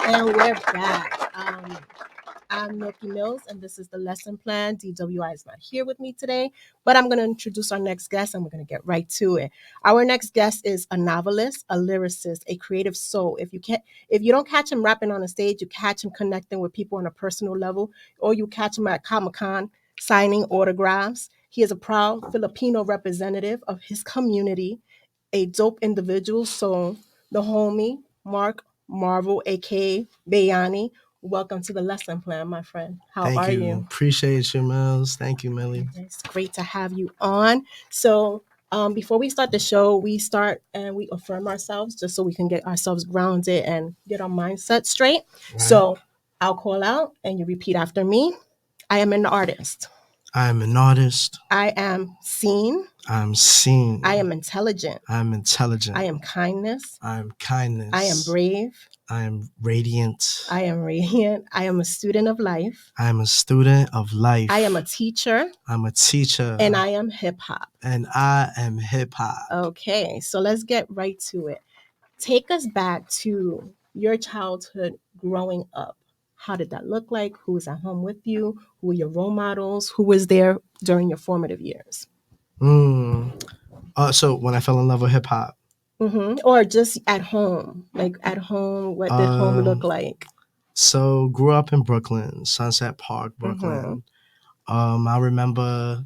And we're back. I'm Milky Mills, and this is the lesson plan. DWI is not here with me today, but I'm going to introduce our next guest, and we're going to get right to it. Our next guest is a novelist, a lyricist, a creative soul. If you don't catch him rapping on a stage, you catch him connecting with people on a personal level, or you catch him at Comic-Con signing autographs. He is a proud Filipino representative of his community, a dope individual. So the homie, Mark Marvel, aka Bayani. Welcome to the lesson plan, my friend. How are you? Appreciate you, Mills. Thank you, Millie. It's great to have you on. So before we start the show, we start and we affirm ourselves just so we can get ourselves grounded and get our mindset straight. Right. So I'll call out and you repeat after me. I am an artist. I am an artist. I am seen. I'm seen. I am intelligent. I'm intelligent. I am kindness. I am kindness. I am brave. I am radiant. I am radiant. I am a student of life. I am a student of life. I am a teacher. I'm a teacher. And I am hip hop. And I am hip hop. Okay, so let's get right to it. Take us back to your childhood growing up. How did that look like? Who was at home with you? Who were your role models? Who was there during your formative years? So when I fell in love with hip hop. Mm-hmm. Or just at home. Like at home, what did home look like? So grew up in Brooklyn, Sunset Park, Brooklyn. Mm-hmm. I remember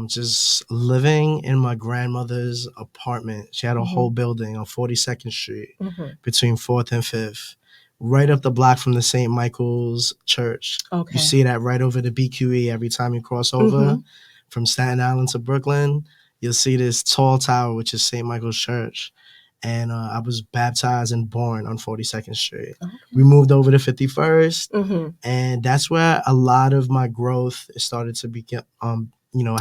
just living in my grandmother's apartment. She had a whole building on 42nd Street between 4th and 5th. Right up the block from the St. Michael's Church. Okay. You see that right over the BQE every time you cross over from Staten Island to Brooklyn. You'll see this tall tower, which is St. Michael's Church. And I was baptized and born on 42nd Street. Okay. We moved over to 51st. And that's where a lot of my growth started to begin,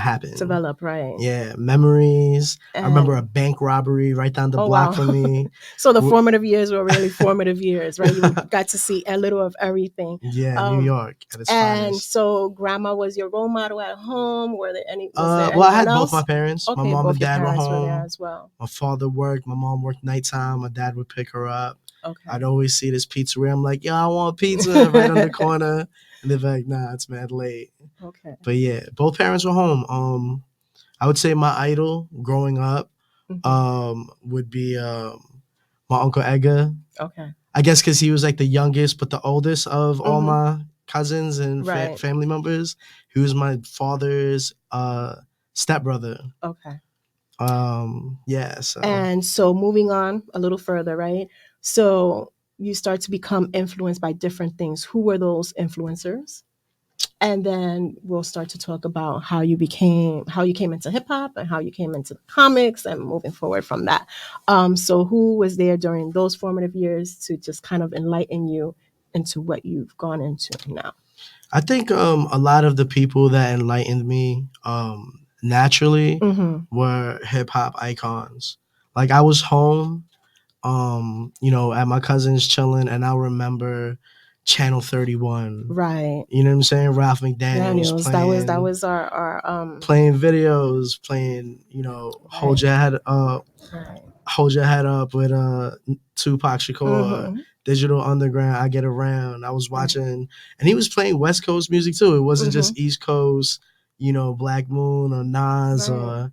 happen. Develop, right. Yeah, memories. And I remember a bank robbery right down the block from me. So the formative years were really formative years, right? You got to see a little of everything. Yeah, New York at its and finest. So grandma was your role model at home? Were there any? Well, I had both my parents. Okay, my mom and dad were home. Were there as well. My father worked. My mom worked nighttime. My dad would pick her up. Okay. I'd always see this pizzeria. I'm like, yo, I want pizza right on the corner. And they're like, nah, it's mad late. Okay. But yeah, both parents were home. I would say my idol growing up would be my Uncle Edgar. Okay. I guess because he was like the youngest but the oldest of all my cousins and family members. He was my father's stepbrother. Okay. Yeah. So. And so moving on a little further, right? So you start to become influenced by different things. Who were those influencers? And then we'll start to talk about how you came into hip hop and how you came into comics and moving forward from that. So who was there during those formative years to just kind of enlighten you into what you've gone into now? I think a lot of the people that enlightened me naturally were hip hop icons. Like I was home, at my cousin's chilling, and I remember Channel 31. Right. You know what I'm saying? Ralph McDaniels playing, that was our playing videos, playing, hold your head up. Right. Hold your head up with Tupac Shakur, Digital Underground, I Get Around. I was watching, and he was playing West Coast music too. It wasn't just East Coast, Black Moon or Nas or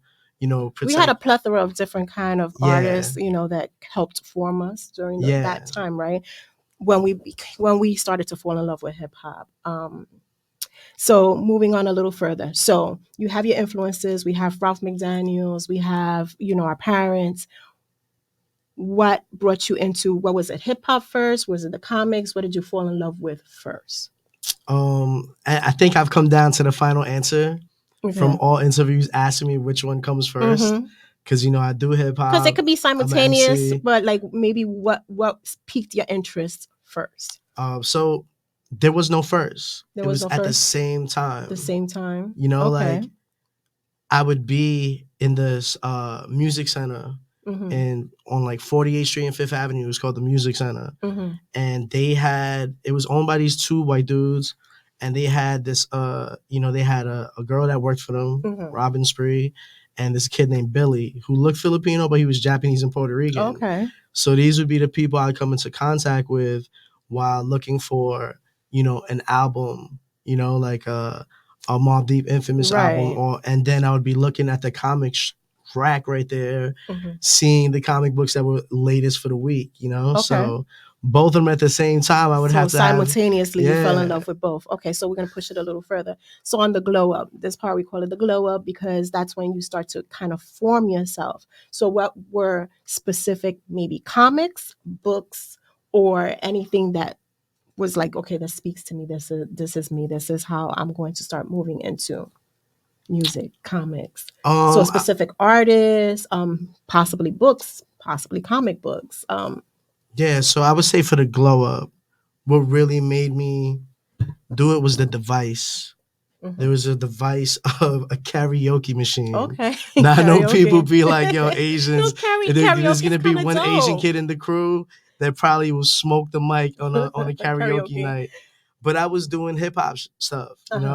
we had a plethora of different kind of artists, that helped form us during that time, right? When we started to fall in love with hip hop. So moving on a little further. So you have your influences. We have Ralph McDaniels. We have, our parents. What brought you into, what was it, hip hop first? Was it the comics? What did you fall in love with first? I think I've come down to the final answer. From all interviews asking me which one comes first. Because, I do hip hop. Because it could be simultaneous, but like maybe what piqued your interest first? So there was no first. It was at the same time. The same time? Like I would be in this music center and on like 48th Street and 5th Avenue. It was called the Music Center. And it was owned by these two white dudes. And they had this, they had a girl that worked for them, Robin Spree, and this kid named Billy, who looked Filipino, but he was Japanese and Puerto Rican. Okay. So these would be the people I'd come into contact with while looking for, an album, like a Mobb Deep Infamous album, Right. and then I would be looking at the comics rack right there, Mhm. seeing the comic books that were latest for the week, Okay. So both of them at the same time, I would So have to have, simultaneously you fell in yeah. love with both. Okay, so we're gonna push it a little further. So on the glow up, this part we call it the glow up because that's when you start to kind of form yourself. So what were specific maybe comics, books, or anything that was like, okay, that speaks to me. This is me. This is how I'm going to start moving into music, comics. So a Um, I- specific artist, possibly books, possibly comic books. yeah, so I would say for the glow up, what really made me do it was the device. There Mhm. was a device of a karaoke machine. Okay, Now I know people karaoke. be like, "Yo, No, Asians." There's karaoke is gonna be kind of one Asian dope. kid in the crew that probably will smoke the mic on a karaoke Karaoke. night. But I was doing hip hop stuff. Uh-huh.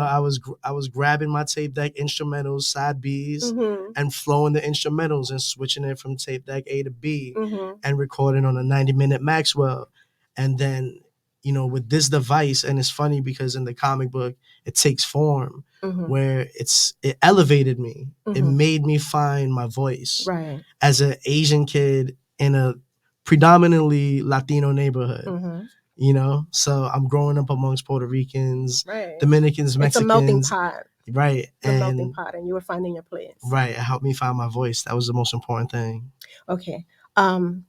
I was grabbing my tape deck instrumentals, side B's, Mhm. and flowing the instrumentals and switching it from tape deck A to B, Mhm. and recording on a 90-minute Maxwell. And then, with this device, and it's funny because in the comic book it takes form Mhm. where it elevated me. It Mhm. made me find my voice Right. as an Asian kid in a predominantly Latino neighborhood. Mhm. So I'm growing up amongst Puerto Ricans, Right. Dominicans, It's a melting Mexicans, pot. right? It's a melting And pot, and you were finding your place. right, it helped me find my voice. That was the most important thing. Okay. Um,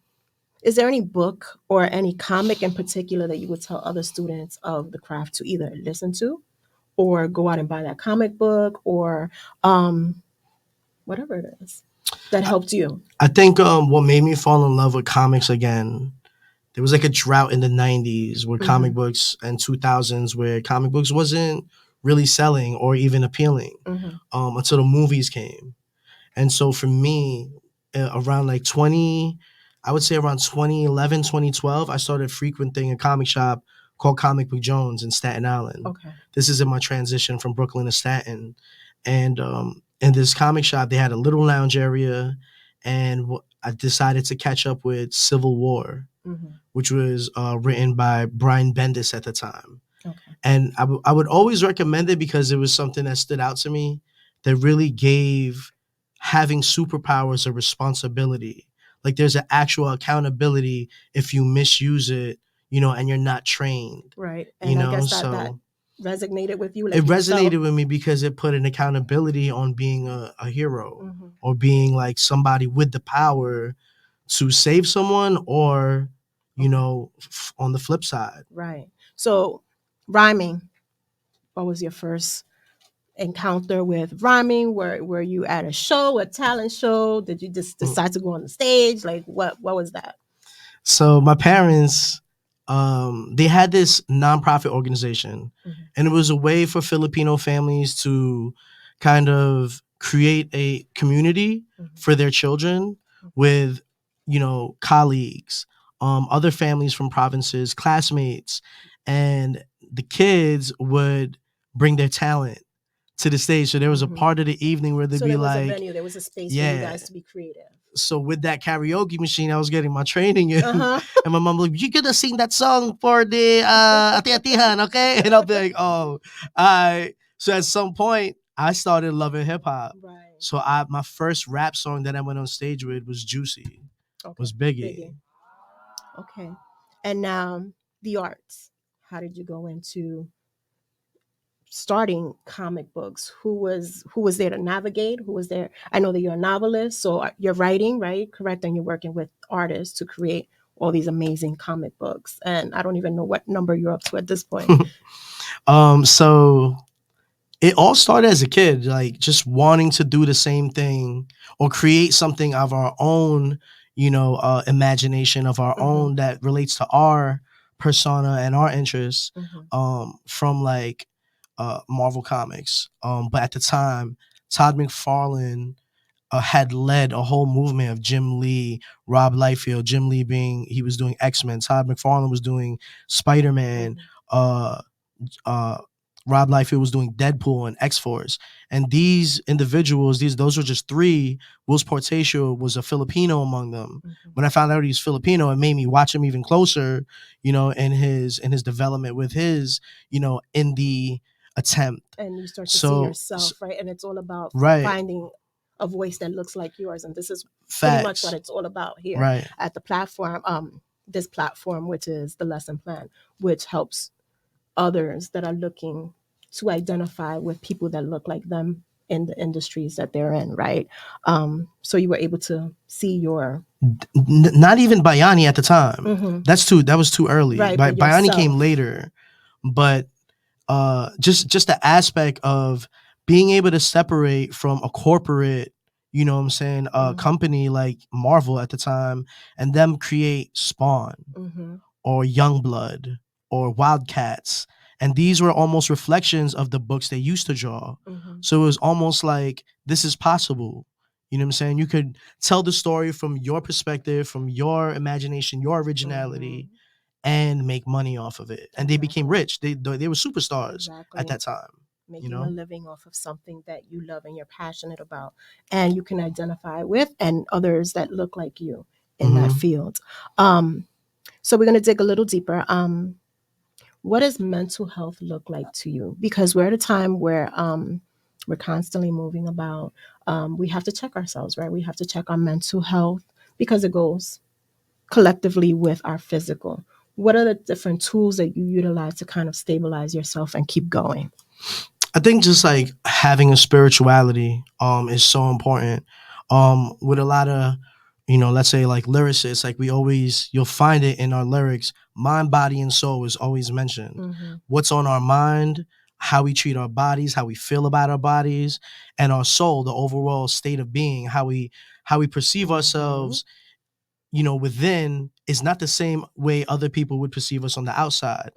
is there any book or any comic in particular that you would tell other students of the craft to either listen to or go out and buy that comic book or whatever it is that I, helped you? I think what made me fall in love with comics again, there was like a drought in the 90s where comic Mhm. books, and 2000s where comic books wasn't really selling or even appealing, Mhm. until the movies came. And so for me, around like 20, I would say around 2011, 2012, I started frequenting a comic shop called Comic Book Jones in Staten Island. Okay. This is in my transition from Brooklyn to Staten. And in this comic shop, they had a little lounge area. And I decided to catch up with Civil War, Mhm. which was written by Brian Bendis at the time. Okay. And I would always recommend it because it was something that stood out to me that really gave having superpowers a responsibility. Like there's an actual accountability if you misuse it, and you're not trained, Right. And I guess that So resonated with you, it like yourself. resonated with me because it put an accountability on being a hero Mhm. or being like somebody with the power to save someone or, Okay. on the flip side. Right. So, rhyming. What was your first encounter with rhyming? Were you at a show, a talent show? Did you just Mm. decide to go on the stage? Like what was that? So my parents, they had this nonprofit organization, Mhm. and it was a way for Filipino families to kind of create a community Mhm. for their children with, colleagues, other families from provinces, classmates, and the kids would bring their talent to the stage. So there was a Mhm. part of the evening where they'd So be there was a like, venue, there was a space for you yeah, guys to be creative. so with that karaoke machine, I was getting my training in, Uh-huh. and my mom was like, "You gonna sing that song for the ati-atihan, okay?" And I'll be like, "Oh, I." So at some point, I started loving hip hop. Right. So my first rap song that I went on stage with was Juicy, Okay. was Biggie. Biggie. Okay. And now the arts. How did you go into starting comic books? Who was there to navigate? Who was there? I know that you're a novelist, so you're writing, right? Correct, and you're working with artists to create all these amazing comic books. And I don't even know what number you're up to at this point. So it all started as a kid, like just wanting to do the same thing or create something of our own, imagination of our Mhm. own that relates to our persona and our interests, Mhm. from like Marvel Comics. But at the time, Todd McFarlane had led a whole movement of Jim Lee, Rob Liefeld, Jim Lee being, he was doing X-Men, Todd McFarlane was doing Spider-Man, Mhm. uh, uh, Rob Liefeld was doing Deadpool and X-Force. And these individuals, those were just three. Will's Portacio was a Filipino among them. When I found out he's Filipino, it made me watch him even closer, in his development with his, indie attempt. And you start to see yourself, right? And it's all about finding a voice that looks like yours. And this is pretty much what it's all about here at the platform. This platform, which is the lesson plan, which helps others that are looking to identify with people that look like them in the industries that they're in, right? So you were able to see your not even Bayani at the time. That was too early. Right, Bayani came later, but just the aspect of being able to separate from a corporate, company like Marvel at the time, and them create Spawn or Youngblood or Wildcats. And these were almost reflections of the books they used to draw. So it was almost like, this is possible. You know what I'm saying? You could tell the story from your perspective, from your imagination, your originality, and make money off of it. And they became rich. They were superstars at that time. Making a living off of something that you love and you're passionate about, and you can identify with, and others that look like you in that field. So we're going to dig a little deeper. What does mental health look like to you? Because we're at a time where we're constantly moving about. We have to check ourselves, right? We have to check our mental health because it goes collectively with our physical. What are the different tools that you utilize to kind of stabilize yourself and keep going? I think just like having a spirituality is so important. With a lot of, let's say like lyricists, like you'll find it in our lyrics, mind, body, and soul is always mentioned. What's on our mind, how we treat our bodies, how we feel about our bodies, and our soul, the overall state of being, how we perceive ourselves, within, is not the same way other people would perceive us on the outside.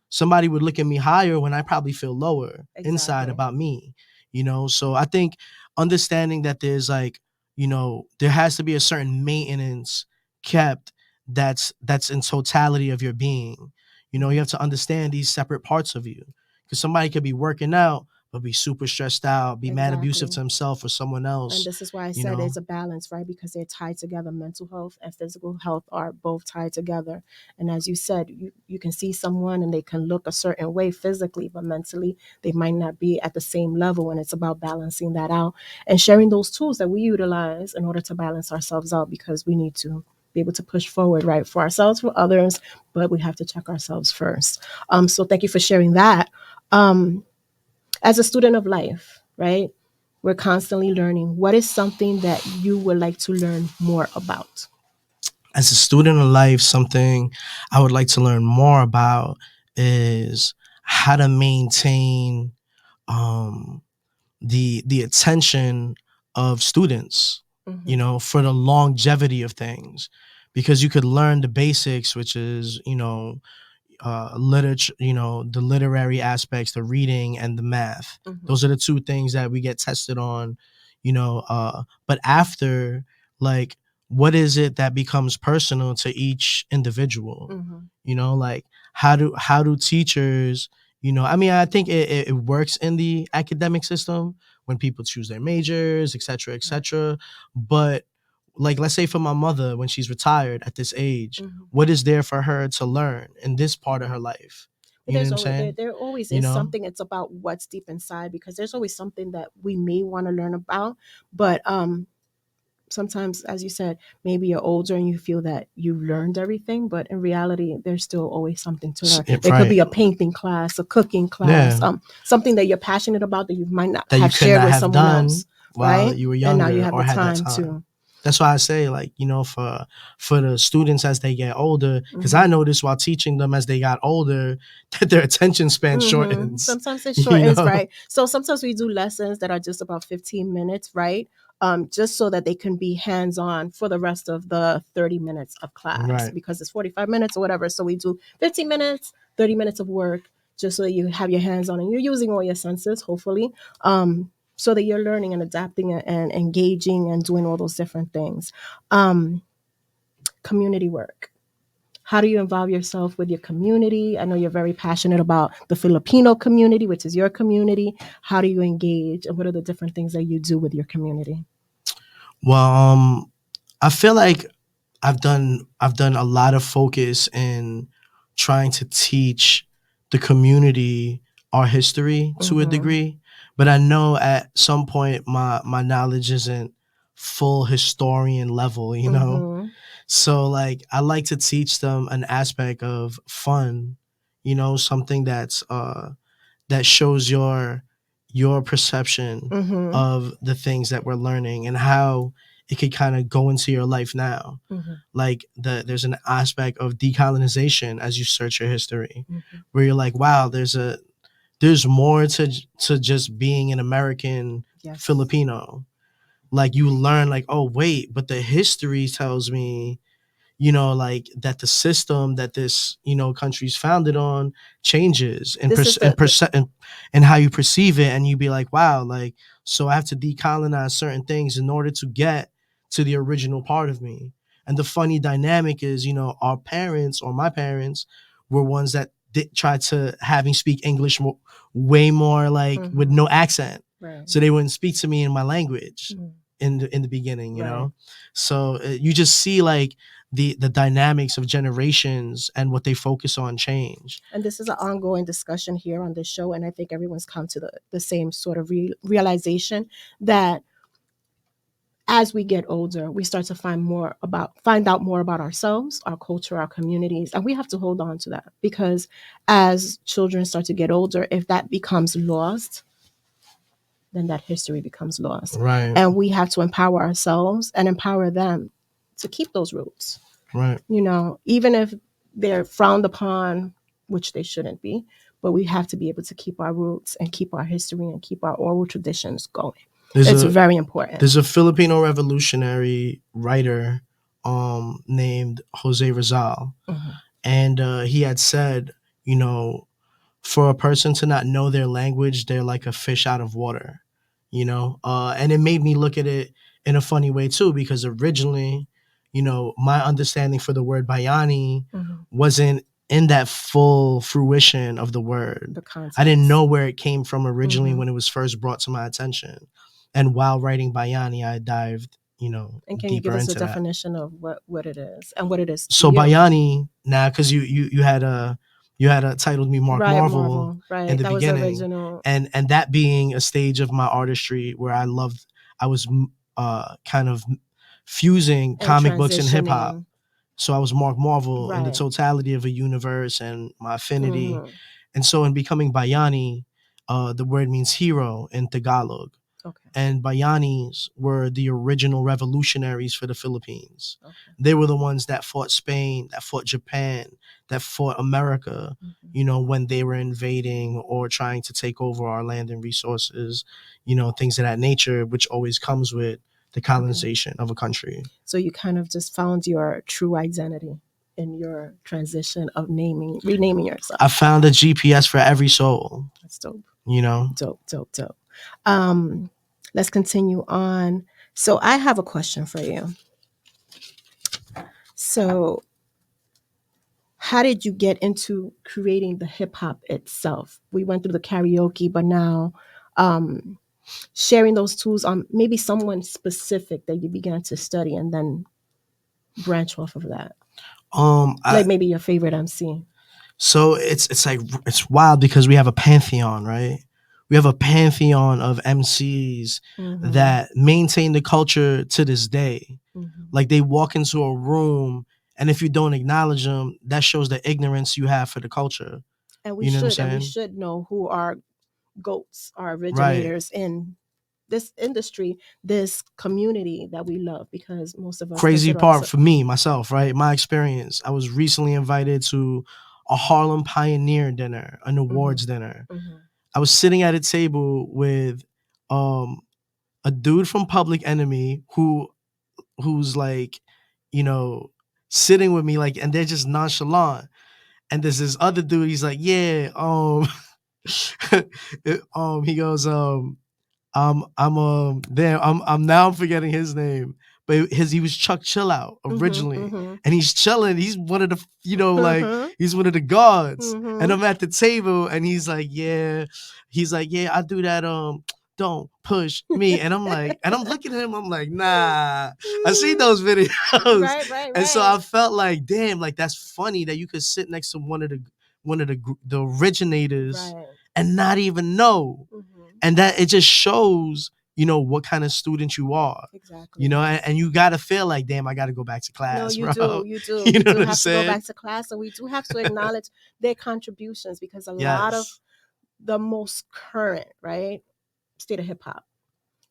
Somebody would look at me higher when I probably feel lower inside about me, So I think understanding that there's like, there has to be a certain maintenance kept that's in totality of your being. You have to understand these separate parts of you, because somebody could be working out but be super stressed out, be mad abusive to himself or someone else. And this is why I said it's a balance, right? Because they're tied together. Mental health and physical health are both tied together. And as you said, you can see someone and they can look a certain way physically, but mentally they might not be at the same level. And it's about balancing that out and sharing those tools that we utilize in order to balance ourselves out, because we need to be able to push forward, right? For ourselves, for others, but we have to check ourselves first. So thank you for sharing that. As a student of life, right? We're constantly learning. What is something that you would like to learn more about? As a student of life, something I would like to learn more about is how to maintain the attention of students, for the longevity of things, because you could learn the basics, which is, literature, the literary aspects, the reading and the math. Those are the two things that we get tested on, but after, like, what is it that becomes personal to each individual? Like, how do teachers, I think it works in the academic system when people choose their majors, et cetera. But like, let's say for my mother, when she's retired at this age, what is there for her to learn in this part of her life? You know what I'm saying? There always is something. It's about what's deep inside, because there's always something that we may want to learn about. But sometimes, as you said, maybe you're older and you feel that you've learned everything, but in reality, there's still always something to learn. There could be a painting class, a cooking class, something that you're passionate about that you might not have shared with someone else, while you were younger, and now you have or the had time that time. to. That's why I say, like, for the students as they get older, because I noticed while teaching them as they got older that their attention span shortens. Sometimes it shortens, right? So sometimes we do lessons that are just about 15 minutes, right? Just so that they can be hands-on for the rest of the 30 minutes of class, because it's 45 minutes or whatever. So we do 15 minutes, 30 minutes of work, just so that you have your hands on and you're using all your senses, hopefully. So that you're learning and adapting and engaging and doing all those different things. Community work. How do you involve yourself with your community? I know you're very passionate about the Filipino community, which is your community. How do you engage, and what are the different things that you do with your community? Well, I feel like I've done a lot of focus in trying to teach the community our history to a Mm-hmm. degree, but I know at some point my knowledge isn't full historian level, you know. Mm-hmm. So like I like to teach them an aspect of fun, you know, something that shows your perception Mm-hmm. of the things that we're learning and how it could kind of go into your life now. Mm-hmm. Like there's an aspect of decolonization as you search your history, Mm-hmm. where you're like, wow, there's more to just being an American Yes. Filipino. Like you learn like, oh wait, but the history tells me, you know, like that the system that this, you know, country's founded on changes and This is the and how you perceive it, and you be like, wow, like so I have to decolonize certain things in order to get to the original part of me. And the funny dynamic is, you know, our parents or my parents were ones that did try to have me speak English way more like with Mm-hmm. no accent, Right. so they wouldn't speak to me in my language Mm-hmm. in the beginning, you Right. know. So you just see like the dynamics of generations and what they focus on change. And this is an ongoing discussion here on this show, and I think everyone's come to the same sort of realization that as we get older, we start to find out more about ourselves, our culture, our communities, and we have to hold on to that, because as children start to get older, if that becomes lost, then that history becomes lost. Right. And we have to empower ourselves and empower them to keep those roots. Right. You know, even if they're frowned upon, which they shouldn't be, but we have to be able to keep our roots and keep our history and keep our oral traditions going. There's It's a very important. there's a Filipino revolutionary writer named Jose Rizal, Mhm. and he had said, you know, for a person to not know their language, they're like a fish out of water, you know? And it made me look at it in a funny way too, because originally, you know, my understanding for the word Bayani Mhm. wasn't in that full fruition of the word. The context. I didn't know where it came from originally Mhm. when it was first brought to my attention. And while writing Bayani, I dived, you know, And can you give deeper us a into that. definition of what it is and what it is to So you? Bayani now, because you had titled me Mark Right, Marvel Marvel. in Right, the that was the beginning, original. and that being a stage of my artistry where I was kind of fusing And comic books and hip hop. transitioning. So I was Mark Marvel in the Right. totality of a universe and my affinity. Mhm. And so in becoming Bayani, the word means hero in Tagalog. Okay. And Bayanis were the original revolutionaries for the Philippines. Okay. They were the ones that fought Spain, that fought Japan, that fought America, Mhm. you know, when they were invading or trying to take over our land and resources, you know, things of that nature, which always comes with the colonization of a country. So you kind of just found your true identity in your transition of renaming yourself. I found a GPS for every soul, That's dope. you know? Dope. Um, let's continue on. So I have a question for you. So how did you get into creating the hip hop itself? We went through the karaoke, but now um, sharing those tools on maybe someone specific that you began to study and then branch off of that. Like maybe your favorite MC. So it's like it's wild because we have a pantheon, right? We have a pantheon of MCs that maintain the culture to this day. Like they walk into a room, and if you don't acknowledge them, that shows the ignorance you have for the culture. And You know what I'm we saying? should know who our goats, our Right. originators in this industry, this community that we love, because most of us Crazy consider part ourselves. for me, myself, right? My experience. I was recently invited to a Harlem Pioneer dinner, an awards dinner. I was sitting at a table with um a dude from Public Enemy who's like, you know, sitting with me like, and they're just nonchalant. And there's this other dude, he's like, yeah, he goes, I'm now I'm forgetting his name, but he was Chuck Chill Out originally, Mm-hmm. and he's chilling. He's one of the, like Mm-hmm. he's one of the guards, Mm-hmm. and I'm at the table, and he's like, I do that. Don't push me, and I'm like, and I'm looking at him. I'm like, nah, I seen those videos, Right. and so I felt like, damn, like that's funny that you could sit next to one of the originators Right. and not even know, Mm-hmm. and that it just shows, what kind of student you are. Exactly. And you gotta feel like, damn, I gotta go back to class. No, you bro. do. You do. You We know do what I'm have to go saying? back to class, and we do have to acknowledge their contributions, because a lot of Yes. the most current, right, state of hip hop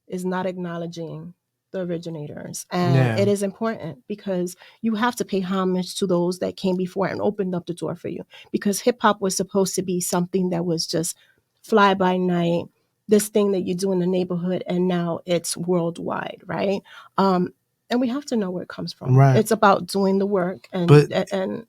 is not acknowledging the originators. And Yeah. it is important, because you have to pay homage to those that came before and opened up the door for you. Because hip hop was supposed to be something that was just fly by night, this thing that you do in the neighborhood, and now it's worldwide, right? And we have to know where it comes from. Right. It's about doing the work, and But and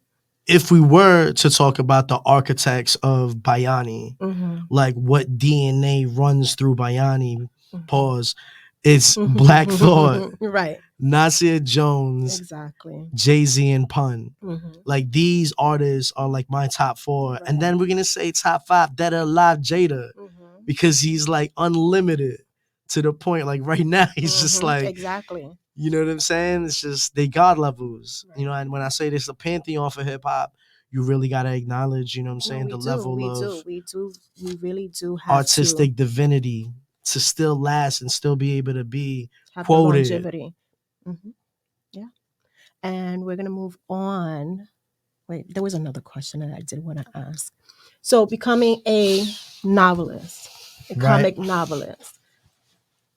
if we were to talk about the architects of Bayani, mm-hmm. like what DNA runs through Bayani, Mm-hmm. pause, it's Black Thought, right, Nasir Jones, exactly, Jay-Z, and Pun. mm-hmm. Like these artists are like my top 4. Right. And then we're gonna say top 5, Dead or Alive Jada, Mm-hmm. because he's like unlimited to the point, like right now he's just Mm-hmm. like, exactly. you know what I'm saying? It's just they god levels, Right. And when I say this, a pantheon for hip hop, you really gotta acknowledge, what I'm No, saying, we the do, level we of do, we really do have artistic divinity to still last and still be able to be to have the quoted. longevity. Mm-hmm. Yeah, and we're gonna move on. Wait, there was another question that I did want to ask. So, becoming a novelist, a comic novelist,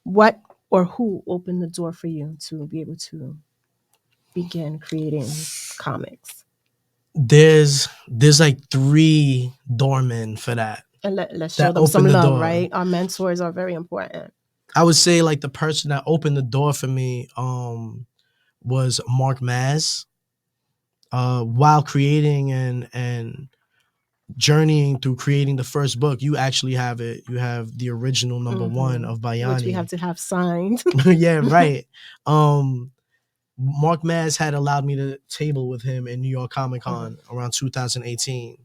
what or who opened the door for you to be able to begin creating comics? There's like 3 doormen for that. And let's that show them some opened the love, door. right? Our mentors are very important. I would say like the person that opened the door for me was Mark Maz. While creating and journeying through creating the first book, you actually have it. You have the original number 1 of Bayani, which we have to have signed. yeah, right. Mark Maz had allowed me to table with him in New York Comic Con around 2018.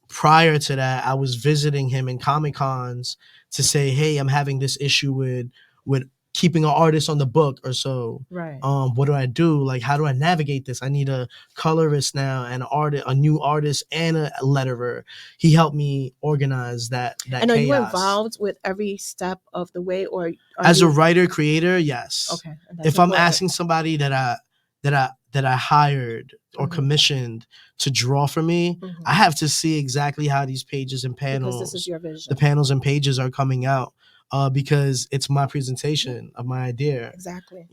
Prior to that, I was visiting him in Comic Cons to say, hey, I'm having this issue with keeping an artist on the book or so. Right. What do I do? Like, how do I navigate this? I need a colorist now, and a new artist, and a letterer. He helped me organize that And are chaos. you involved with every step of the way, or as a writer creator? Yes. Okay. If I'm asking somebody that I hired or commissioned to draw for me, I have to see exactly how these pages and panels, because this is your vision. the panels and pages are coming out, because it's my presentation of my idea. Exactly.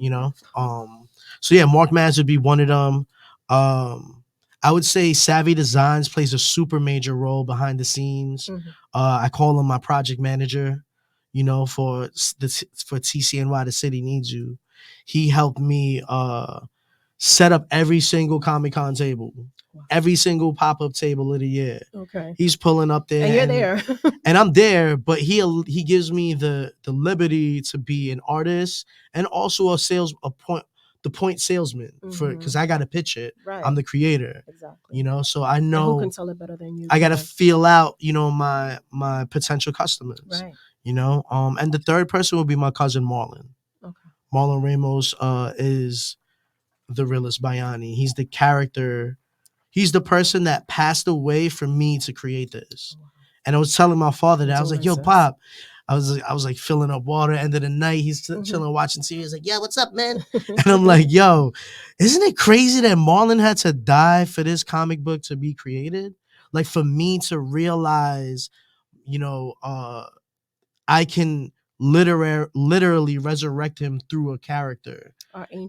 So yeah, Mark Maz would be one of them. I would say Savvy Designs plays a super major role behind the scenes. I call him my project manager, for TCNY, The City Needs You. He helped me set up every single Comic Con table, every single pop-up table of the year. Okay. He's pulling up there. And you're there. And I'm there, but he gives me the liberty to be an artist and also the point salesman, because I got to pitch it. Right. I'm the creator. Exactly. So I know, and who can tell it better than you? I got to feel out, my potential customers. Right. And the third person would be my cousin Marlon. Okay. Marlon Ramos is the realest Bayani. He's the character. He's the person that passed away for me to create this. And I was telling my father that I was like, "Yo, Pop," I was like filling up water. End of the night, he's chilling watching TV. He's like, "Yeah, what's up, man?" And I'm like, "Yo, isn't it crazy that Marlon had to die for this comic book to be created? Like for me to realize, I can literally resurrect him through a character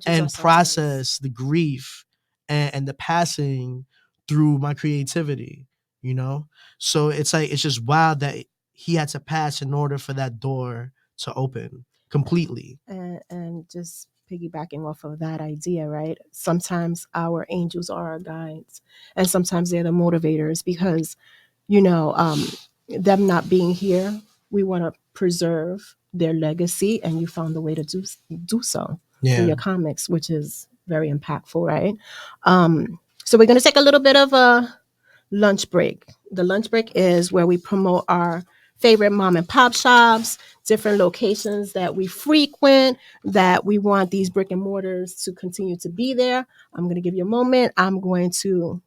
and process the grief and the passing through my creativity, So it's like, it's just wild that he had to pass in order for that door to open completely. And just piggybacking off of that idea, right? Sometimes our angels are our guides, and sometimes they're the motivators, because, them not being here, we want to preserve their legacy, and you found a way to do so. in your comics, which is very impactful, right? So we're going to take a little bit of a lunch break. The lunch break is where we promote our favorite mom and pop shops, different locations that we frequent, that we want these brick and mortars to continue to be there. I'm going to give you a moment. I'm going to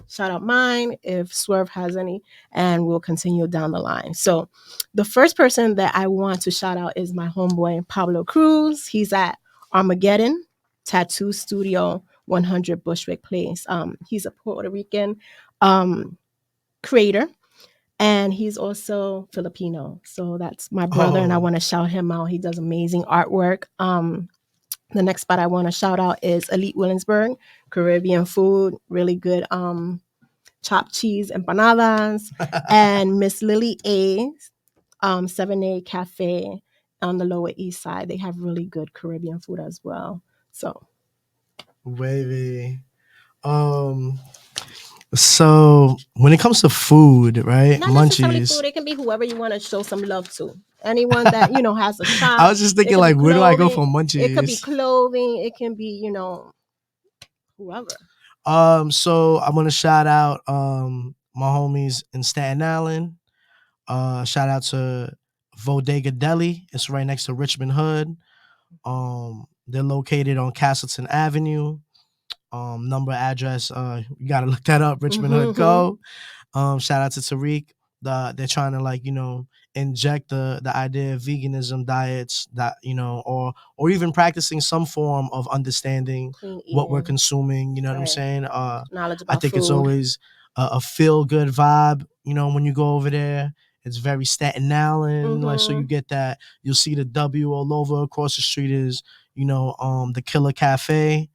shout out mine if Swerve has any, and we'll continue down the line. So the first person that I want to shout out is my homeboy, Pablo Cruz. He's at Armageddon Tattoo Studio, 100 Bushwick Place. He's a Puerto Rican creator, and he's also Filipino. So that's my brother, and I want to shout him out. He does amazing artwork. The next spot I want to shout out is Elite Williamsburg, Caribbean food, really good chopped cheese empanadas, and Miss Lily A's 7A Cafe on the Lower East Side. They have really good Caribbean food as well. So, baby, so when it comes to food, right? Not necessarily Munchies. food. It can be whoever you want to show some love to. Anyone that has a shop. I was just thinking, like, where do I go for munchies? It could be clothing. It can be, whoever. So I'm gonna shout out my homies in Staten Island. Shout out to Bodega Deli. It's right next to Richmond Hood. They're located on Castleton Avenue. Number, address, you gotta look that up. Richmond Hood Go. Shout out to Tariq. They're trying to inject the idea of veganism diets that or even practicing some form of understanding what we're consuming. You know what I'm saying? Knowledge about I think food. It's always a feel good vibe. When you go over there, it's very Staten Island. So you get that. You'll see the W all over. Across the street is the Killer Cafe.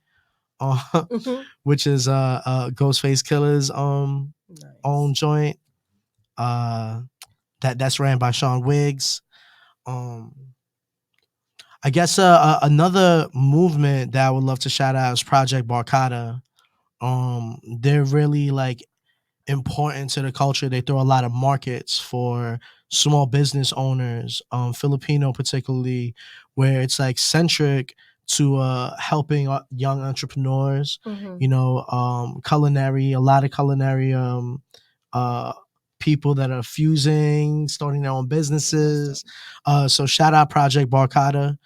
Which is Ghostface Killer's own joint. That's ran by Sean Wiggs. I guess another movement that I would love to shout out is Project Barcada. They're really important to the culture. They throw a lot of markets for small business owners, Filipino particularly, where it's centric to helping young entrepreneurs. Culinary, a lot of culinary people that are fusing, starting their own businesses. So shout out Project Barcada.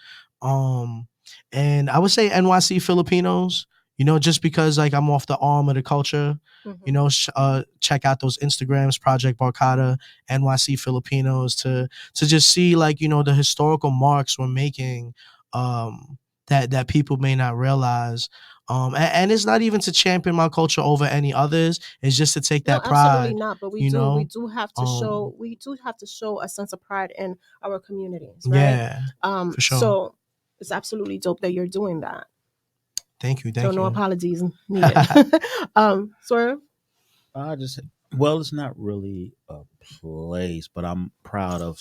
And I would say NYC Filipinos, just because I'm off the arm of the culture, check out those Instagrams, Project Barcada, NYC Filipinos, to just see the historical marks we're making, that people may not realize. And it's not even to champion my culture over any others. It's just to take that pride. Absolutely not. But we do have to show a sense of pride in our communities, right? Yeah, for sure. So it's absolutely dope that you're doing that. Thank you. So no apologies needed. Swerve? It's not really a place, but I'm proud of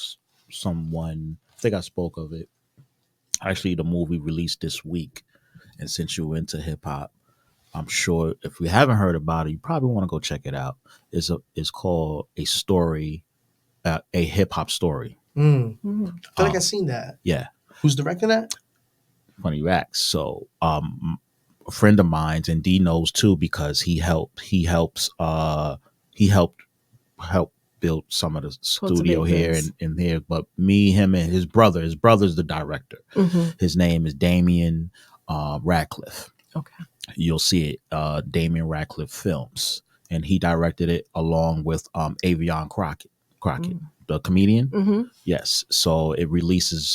someone. I think I spoke of it. Actually, the movie released this week, and since you're into hip hop, I'm sure if you haven't heard about it, you probably want to go check it out. It's called A Story, a hip hop story. I feel like I've seen that. Yeah. Who's directing that? Funny you ask. So, a friend of mine's, and D knows too, because he helped build some of the studio here and here. But him and his brother's the director. His name is Damian Radcliffe. Okay. You'll see it, Damian Radcliffe Films. And he directed it along with Avion Crockett, the comedian. Yes. So it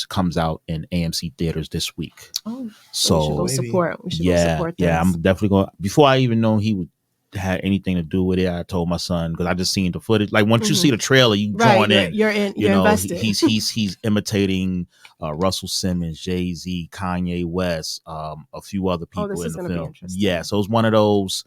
comes out in AMC theaters this week. Oh, so we should go support. We should go support this. Yeah, I'm definitely going. Before I even know he had anything to do with it, I told my son, because I just seen the footage. Once you see the trailer, you drawn in. You're invested. He's imitating Russell Simmons, Jay-Z, Kanye West, a few other people in the film. Yeah, so it's one of those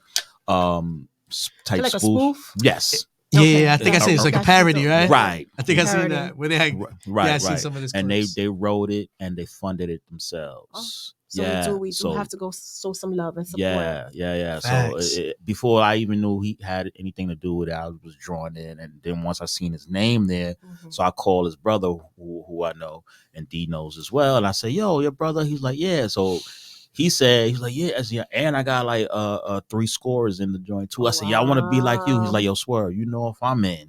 type like spoof. Yes. Okay. Yeah, I think I seen it's like a parody, right? Right. I think I seen that where they had right. I seen some of this. And they wrote it and they funded it themselves. So Yeah, we do so have to go show some love and support. yeah. So Facts. before I even knew he had anything to do with it, I was drawn in, and then once I seen his name there, Mhm. so I called his brother, who I know, and D knows as well, and I said, "Yo, your brother?" He's like, "Yeah." So he's like, "Yeah, and I got like 3 scores in the joint too." I said, "Yeah, I want to be like you." He's like, "Yo, Swerve, you know if I'm in."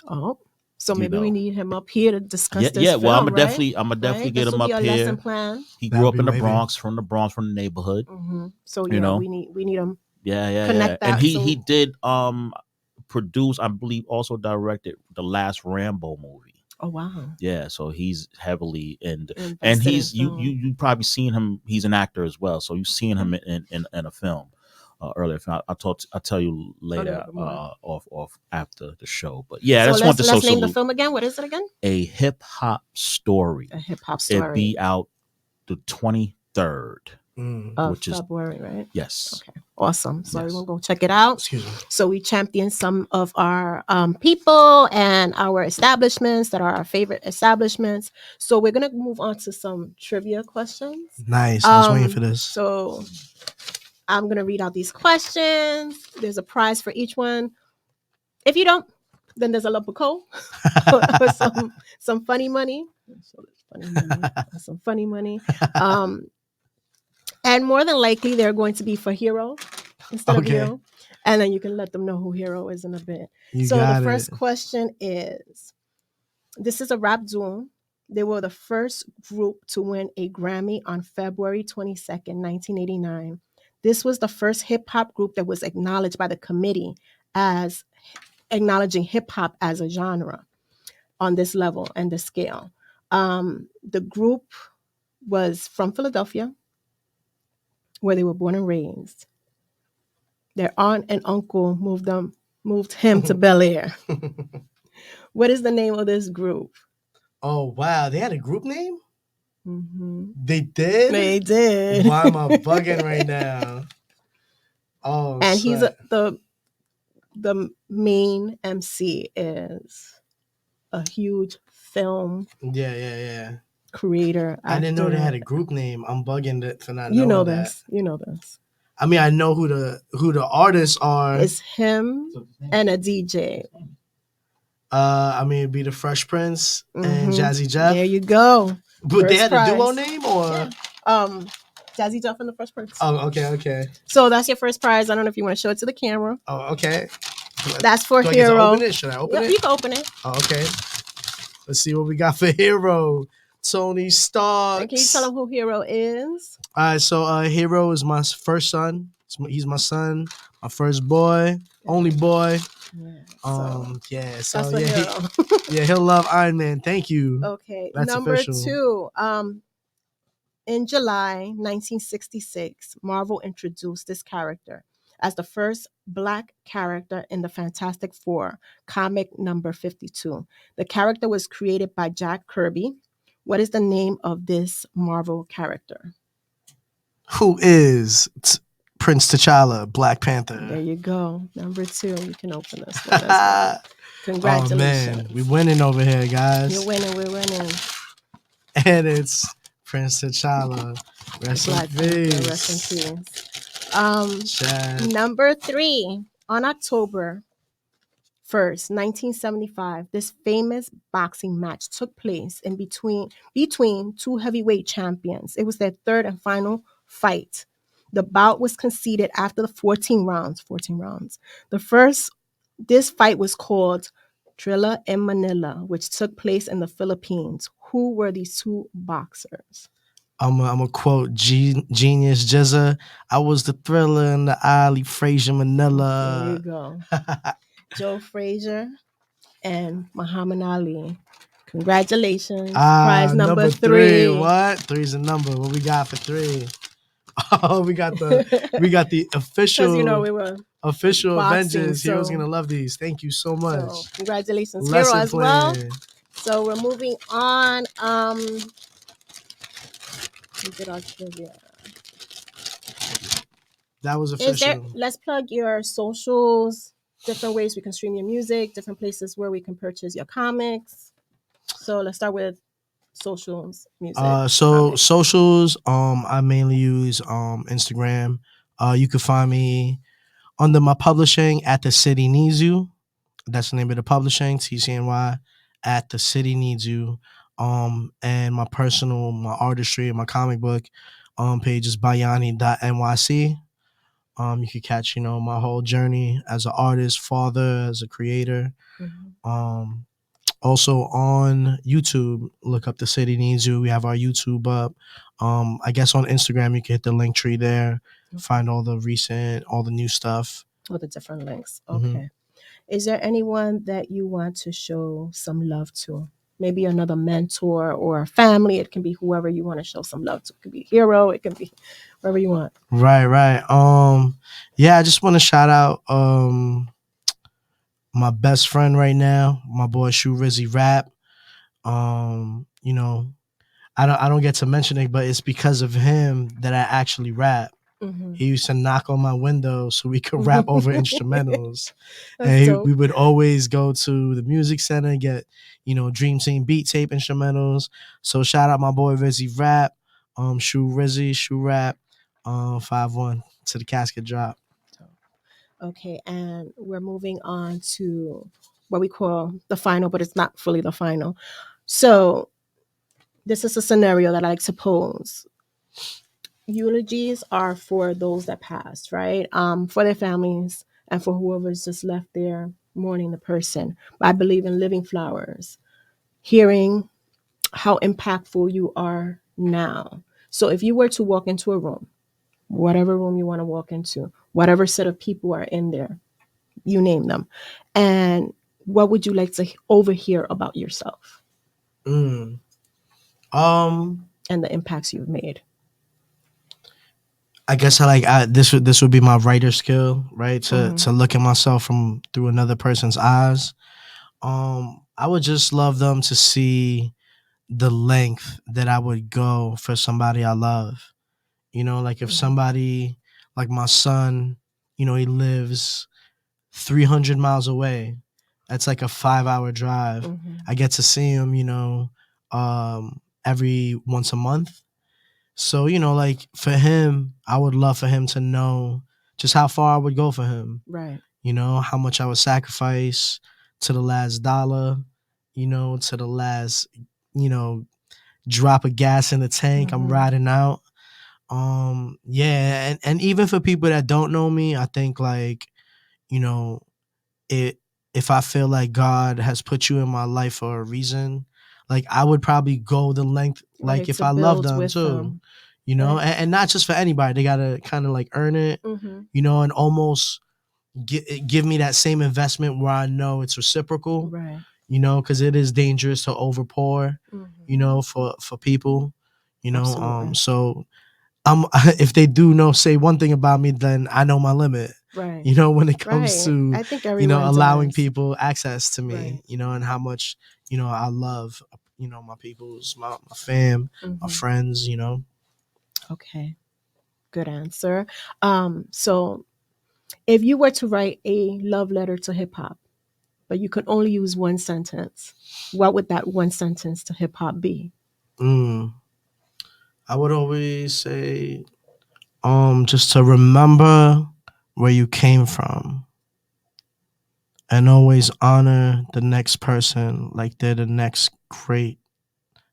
Oh, so You maybe we know. need him up here to discuss Yeah, this yeah. Well, film, right? I'm gonna definitely Right? get This him will be up a lesson here. plan. He That'd grew up be in the wavy. Bronx, from the neighborhood. So You know, we need him. yeah. Connect And that. he did produce, I believe, also directed the last Rambo movie. Oh wow. Yeah, so he's heavily and Invested in he's film. you probably seen him. He's an actor as well, so you've seen him in a film earlier. I'll tell you later little bit more. off after the show. But yeah, So that's one to let's name the salute. film again. What is it again? A hip hop story. A hip hop It story be out the 23rd, of which is February, right? yes. Okay, awesome. So Yes. everyone go check it out. Excuse me. So we champion some of our people and our establishments that are our favorite establishments. So we're gonna move on to some trivia questions. Nice. I was waiting for this. So I'm gonna read out these questions. There's a prize for each one. If you don't, then there's a lump of coal or some funny money. So there's funny money. Some funny money. And more than likely, they're going to be for Hero instead of Okay. Hero. And then you can let them know who Hero is in a bit. You So the got first it. question is, this is a rap duo. They were the first group to win a Grammy on February 22nd, 1989. This was the first hip hop group that was acknowledged by the committee as acknowledging hip hop as a genre on this level and the scale. The group was from Philadelphia, where they were born and raised. Their aunt and uncle moved him to Bel Air. What is the name of this group? Oh wow, they had a group name? Mm-hmm. They did? They did. Why am I bugging right now? Oh, and he's sweat. the main MC is a huge film Yeah. creator. I didn't know they had a actor. group name. I'm bugging it for not You knowing know that. this. You know this. I mean, I know who the artists are. It's him and a DJ. I mean, it'd be the Fresh Prince and Mhm. Jazzy Jeff. There you go. But they First had a duo prize. name, or Yeah. Jazzy Jeff and the Fresh Prince. oh, okay. So that's your first prize. I don't know if you want to show it to the camera. Oh, okay. That's for Do I get to Hero. open it? Should I open Yep, it? you can open it. Oh, okay. Let's see what we got for Hero. Tony Stark. And can you tell them who Hero is? All right, so Hero is my first son. He's my son, my first boy, only boy. Yeah, So that's for yeah, Hero. he'll love Iron Man. Thank you. Okay, That's number official. 2. In July 1966, Marvel introduced this character as the first Black character in the Fantastic Four, comic number 52. The character was created by Jack Kirby. What is the name of this Marvel character? Who is Prince T'Challa, Black There Panther? you go. Number 2. You can open this one as well. Congratulations. Oh man, we winning over here, guys. You're winning. We're winning. And it's Prince T'Challa. Rest Black in Panther, peace. rest in peace. Chad. Number 3. On October 1st, 1975, this famous boxing match took place in between two heavyweight champions. It was their third and final fight. The bout was conceded after the 14 rounds. This fight was called Thrilla in Manila, which took place in the Philippines. Who were these two boxers? I'm a quote Genius Jizza. I was the thriller in the alley, Frazier There you Manila. go. Joe Frazier and Muhammad Ali. Congratulations. Prize number 3. What? 3's a number. What we got for 3? Oh, we got the official. Because we were official boxing, Avengers. so- Hero's gonna love these. Thank you so much. So congratulations, Lesson Hero, as well. plan. So we're moving on. We did our trivia. That was Is there? official. Let's plug your socials. Different ways we can stream your music. Different places where we can purchase your comics. So let's start with socials, music, So comics? socials, I mainly use Instagram. You can find me under my publishing at the city needs you. That's the name of the publishing, TCNY, at the city needs you. And my personal, my artistry, and my comic book page is Bayani.nyc. You can catch, my whole journey as an artist, father, as a creator. Mm-hmm. Um, Also on YouTube, look up The City Needs You. We have our YouTube up. I guess on Instagram you can hit the link tree there, find all the new stuff. All the different links. Hmm. Okay. Is there anyone that you want to show some love to? Maybe another mentor or a family. It can be whoever you want to show some love to. It could be a hero. It can be whoever you want. Right, right. Yeah, I just want to shout out my best friend right now, my boy Shoe Rizzy Rap. You know, I don't get to mention it, but it's because of him that I actually rap. Mm-hmm. He used to knock on my window so we could rap over instrumentals. That's And we dope. would always go to the music center and get, Dream Team beat tape instrumentals. So shout out my boy Rizzy Rap, Shoe Rizzy, Shoe Rap, 5-1 to the casket drop. Okay, and we're moving on to what we call the final, but it's not fully the final. So this is a scenario that I like to pose. Eulogies are for those that passed, right? For their families and for whoever's just left there mourning the person. But I believe in living flowers, hearing how impactful you are now. So if you were to walk into a room, whatever room you want to walk into, whatever set of people are in there, you name them, and what would you like to overhear about yourself Mm. Um, and the impacts you've made? I guess this would be my writer skill, right? To Mhm. to look at myself from through another person's eyes. I would just love them to see the length that I would go for somebody I love. Like if Mhm. somebody like my son, he lives 300 miles away. That's like a 5-hour drive. Mhm. I get to see him, every once a month. So, like for him, I would love for him to know just how far I would go for him, Right. how much I would sacrifice to the last dollar, to the last, you know, drop of gas in the tank. I'm Mhm. riding out. Yeah, and even for people that don't know me, I think like, you know, it if I feel like God has put you in my life for a reason, like I would probably go the length, like Right, if to I love build them with too, them. Right. and not just for anybody. They gotta kind of like earn it, Mhm. and almost give me that same investment where I know it's reciprocal, Right. because it is dangerous to overpour, Mhm. for people, Absolutely. so if they do know say one thing about me, then I know my limit. Right. When it comes Right. to I think everyone allowing does. people access to me, Right. and how much I love my people's my fam, my Mhm. friends. Okay. Good answer. So if you were to write a love letter to hip hop, but you could only use one sentence, what would that one sentence to hip hop be? mm, I would always say just to remember where you came from and always honor the next person like they're the next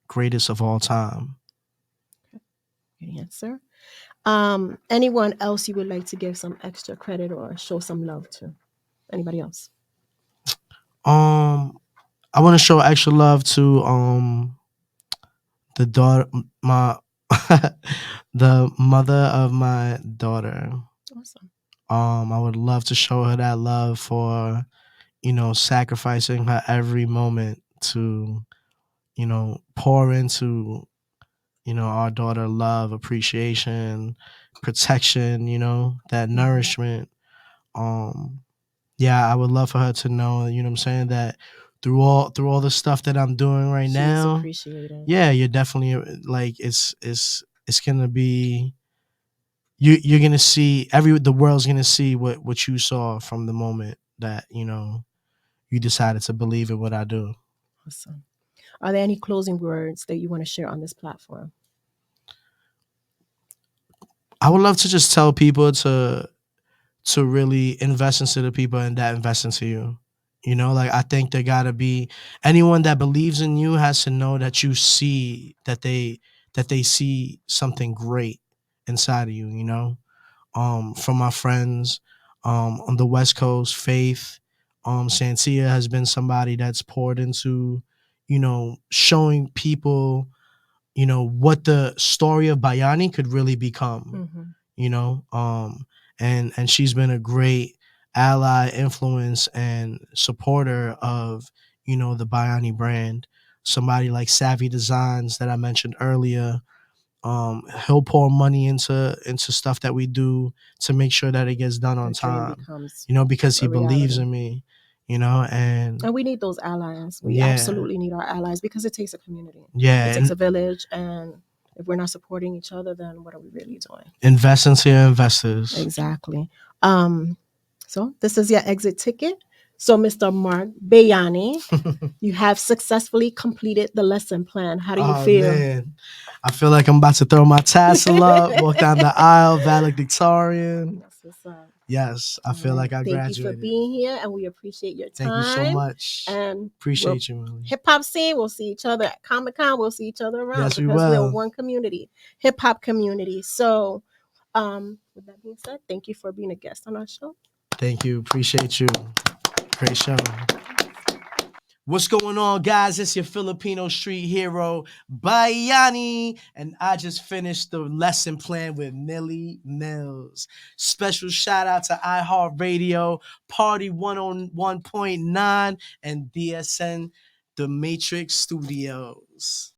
greatest of all time. Good answer. Anyone else you would like to give some extra credit or show some love to? Anybody else? um I want to show extra love to the daughter my the mother of my daughter. Awesome. I would love to show her that love for sacrificing her every moment to pour into our daughter love, appreciation, protection, that Mhm. nourishment. um yeah, I would love for her to know, what I'm saying, that through all the stuff that I'm doing right She is now, appreciated. yeah, you're definitely like it's gonna be you're gonna see the world's gonna see what you saw from the moment that you decided to believe in what I do. Awesome. Are there any closing words that you want to share on this platform? I would love to just tell people to really invest into the people and that invest into you. You know, like I think there gotta be anyone that believes in you has to know that you see that they see something great inside of you, you know? From my friends on the West Coast, Faith, Santia has been somebody that's poured into, you know, showing people, you know, what the story of Bayani could really become, you know, and she's been a great ally, influence, and supporter of, you know, the Bayani brand. Somebody like Savvy Designs that I mentioned earlier, he'll pour money into stuff that we do to make sure that it gets done on The dream time, becomes you know, because he a believes reality. in me, you know, and we need those allies. We yeah, absolutely need our allies because it takes a community. yeah, It takes a and village, and if we're not supporting each other, then what are we really doing? invest into your investors. Exactly. So this is your exit ticket. So Mr. Mark Bayani, you have successfully completed the lesson plan. How do you Oh feel? man, I feel like I'm about to throw my tassel up, walk down the aisle, valedictorian. That's what's up. Yes, I All feel right. like I Thank you for graduated. being here, and we appreciate your time. Thank you so much. And Appreciate you, Millie. hip hop scene, we'll see each other at Comic-Con. We'll see each other around Yes, we because we're will. one community, hip hop community. So, with that being said, thank you for being a guest on our show. Thank you. Appreciate you. Great show. What's going on, guys? It's your Filipino street hero, Bayani, and I just finished the lesson plan with Millie Mills. Special shout out to iHeartRadio, Party 101.9, and DSN, Damatrixstudios.